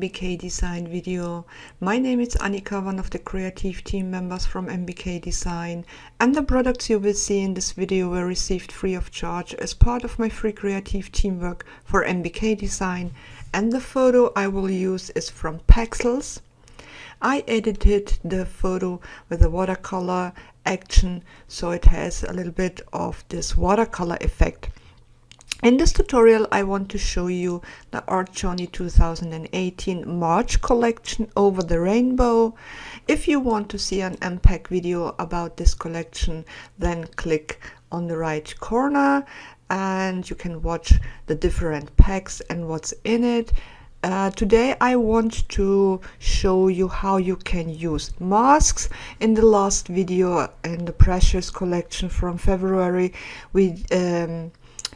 NBK-Design video. My name is Anika, one of the creative team members from NBK-Design, and the products you will see in this video were received free of charge as part of my free creative teamwork for NBK-Design, and the photo I will use is from Pexels. I edited the photo with a watercolor action, so it has a little bit of this watercolor effect. In this tutorial I want to show you the Art Journey 2018 March collection Over the Rainbow. If you want to see an unpack video about this collection, then click on the right corner and you can watch the different packs and what's in it. Today I want to show you how you can use masks. In the last video in the Precious collection from February, we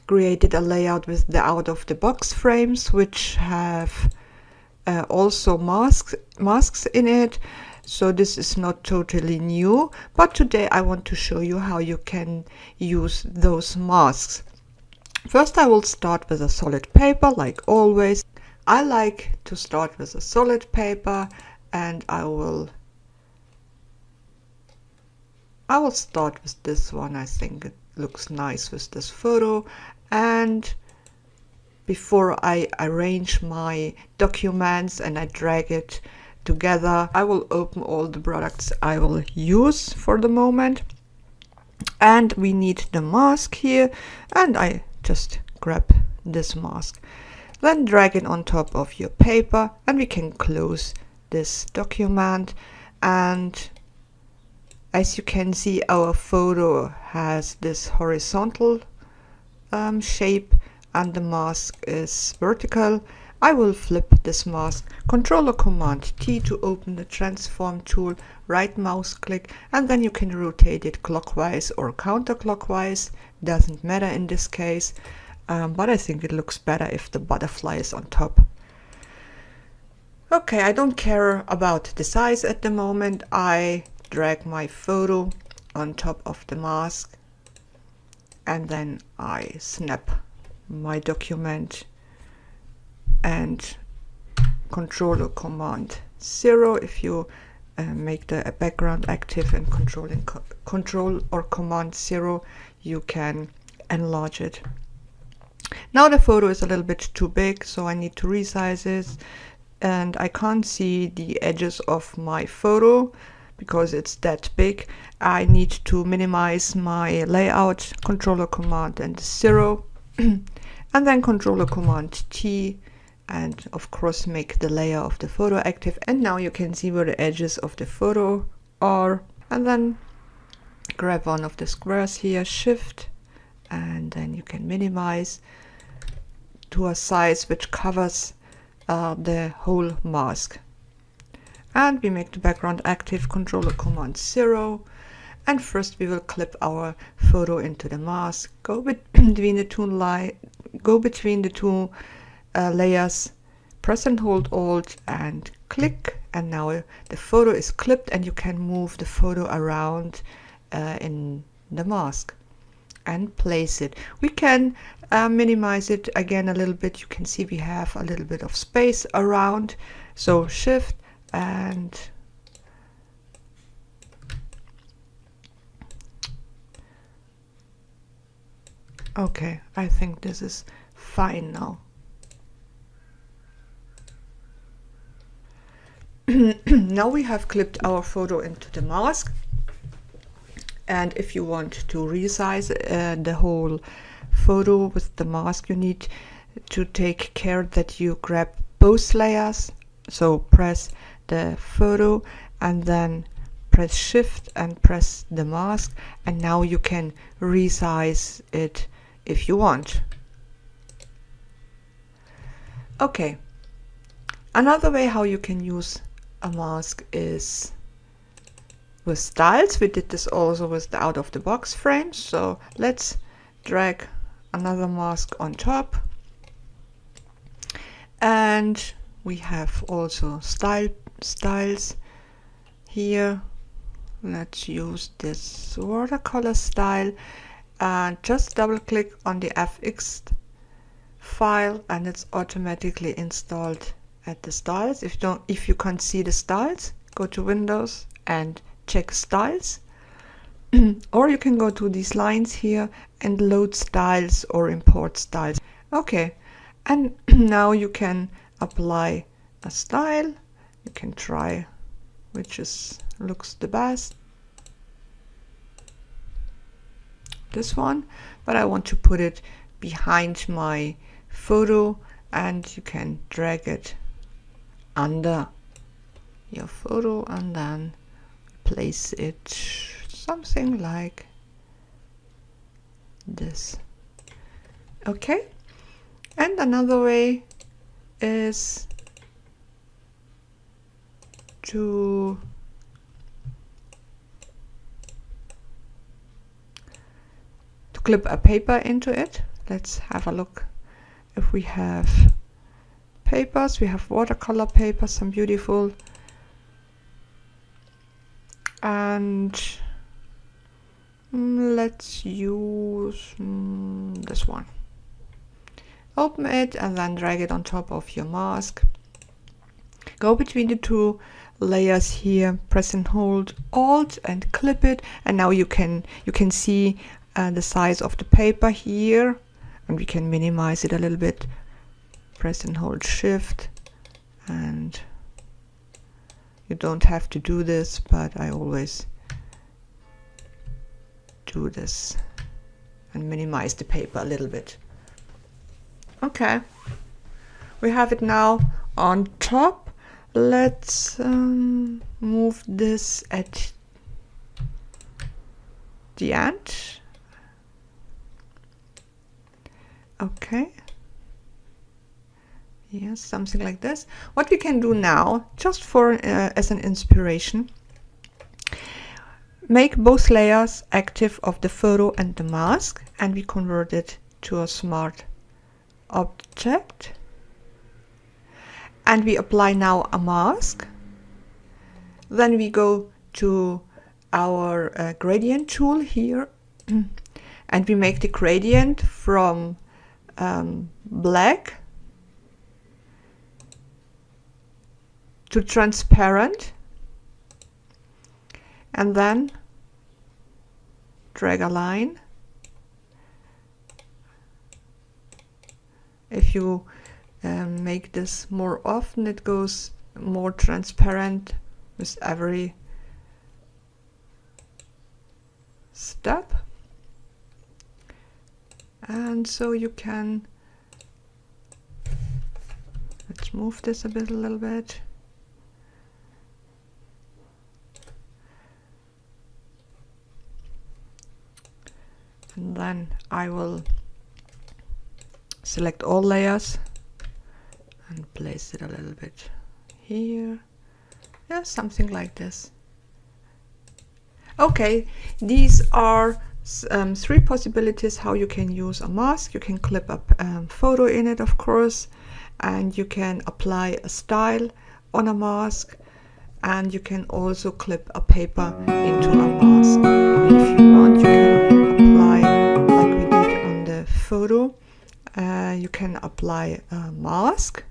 created a layout with the out-of-the-box frames, which have also masks in it. So this is not totally new, but today I want to show you how you can use those masks. First I will start with a solid paper, like always. I like to start with a solid paper, and I will start with this one. I think it looks nice with this photo. And before I arrange my documents and I drag it together, I will open all the products I will use for the moment. And we need the mask here, and I just grab this mask. Then drag it on top of your paper and we can close this document. And as you can see, our photo has this horizontal shape and the mask is vertical. I will flip this mask, Control or Command T to open the transform tool, right mouse click, and then you can rotate it clockwise or counterclockwise, doesn't matter in this case. But I think it looks better if the butterfly is on top. Okay, I don't care about the size at the moment. I drag my photo on top of the mask and then I snap my document and Control or Command 0 if you make the background active, and Control or Command 0 you can enlarge it. Now the photo is a little bit too big, so I need to resize it, and I can't see the edges of my photo because it's that big. I need to minimize my layout, Control or Command and 0 and then Control or Command T, and of course make the layer of the photo active. And now you can see where the edges of the photo are, and then grab one of the squares here, Shift, and then you can minimize to a size which covers the whole mask. And we make the background active, Control or Command 0, and first we will clip our photo into the mask. Go between the two layers, press and hold Alt and click, and now the photo is clipped and you can move the photo around in the mask and place it. We can minimize it again a little bit. You can see we have a little bit of space around, so Shift and okay, I think this is fine now. Now we have clipped our photo into the mask, and if you want to resize the whole photo with the mask, you need to take care that you grab both layers. So press the photo and then press Shift and press the mask, and now you can resize it if you want. Okay, another way how you can use a mask is with styles. We did this also with the out-of-the-box frames, so let's drag another mask on top, and we have also styles here. Let's use this watercolor style, and just double click on the FX file and it's automatically installed at the styles. If you can't see the styles, go to Windows and check styles. Or you can go to these lines here and load styles or import styles. Okay, and now you can apply a style. You can try which looks the best. This one, but I want to put it behind my photo, and you can drag it under your photo and then place it something like this. Okay, and another way is to clip a paper into it. Let's have a look if we have papers. We have watercolor paper, some beautiful, and let's use this one. Open it and then drag it on top of your mask. Go between the two layers here, press and hold Alt and clip it, and now you can see the size of the paper here, and we can minimize it a little bit. Press and hold Shift, and you don't have to do this, but I always do this and minimize the paper a little bit. Okay, we have it now on top. Let's move this at the end. Okay, yes, something like this. What we can do now, just for as an inspiration, make both layers active of the photo and the mask, and we convert it to a smart object. And we apply now a mask. Then we go to our gradient tool here, and we make the gradient from black to transparent, and then drag a line. If you make this more often, it goes more transparent with every step. And so you can, let's move this a little bit. And then I will select all layers and place it a little bit here. Yeah, something like this. Okay, these are three possibilities how you can use a mask. You can clip up a photo in it, of course, and you can apply a style on a mask, and you can also clip a paper into a mask. If you want, you can apply, like we did on the photo, you can apply a mask.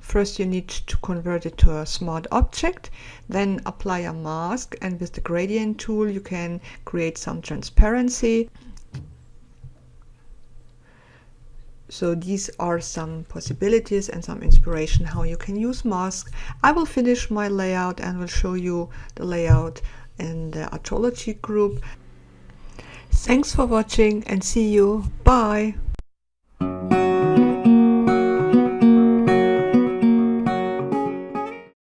First you need to convert it to a smart object, then apply a mask, and with the gradient tool you can create some transparency. So these are some possibilities and some inspiration how you can use masks. I will finish my layout and will show you the layout in the Artology group. Thanks for watching and see you. Bye!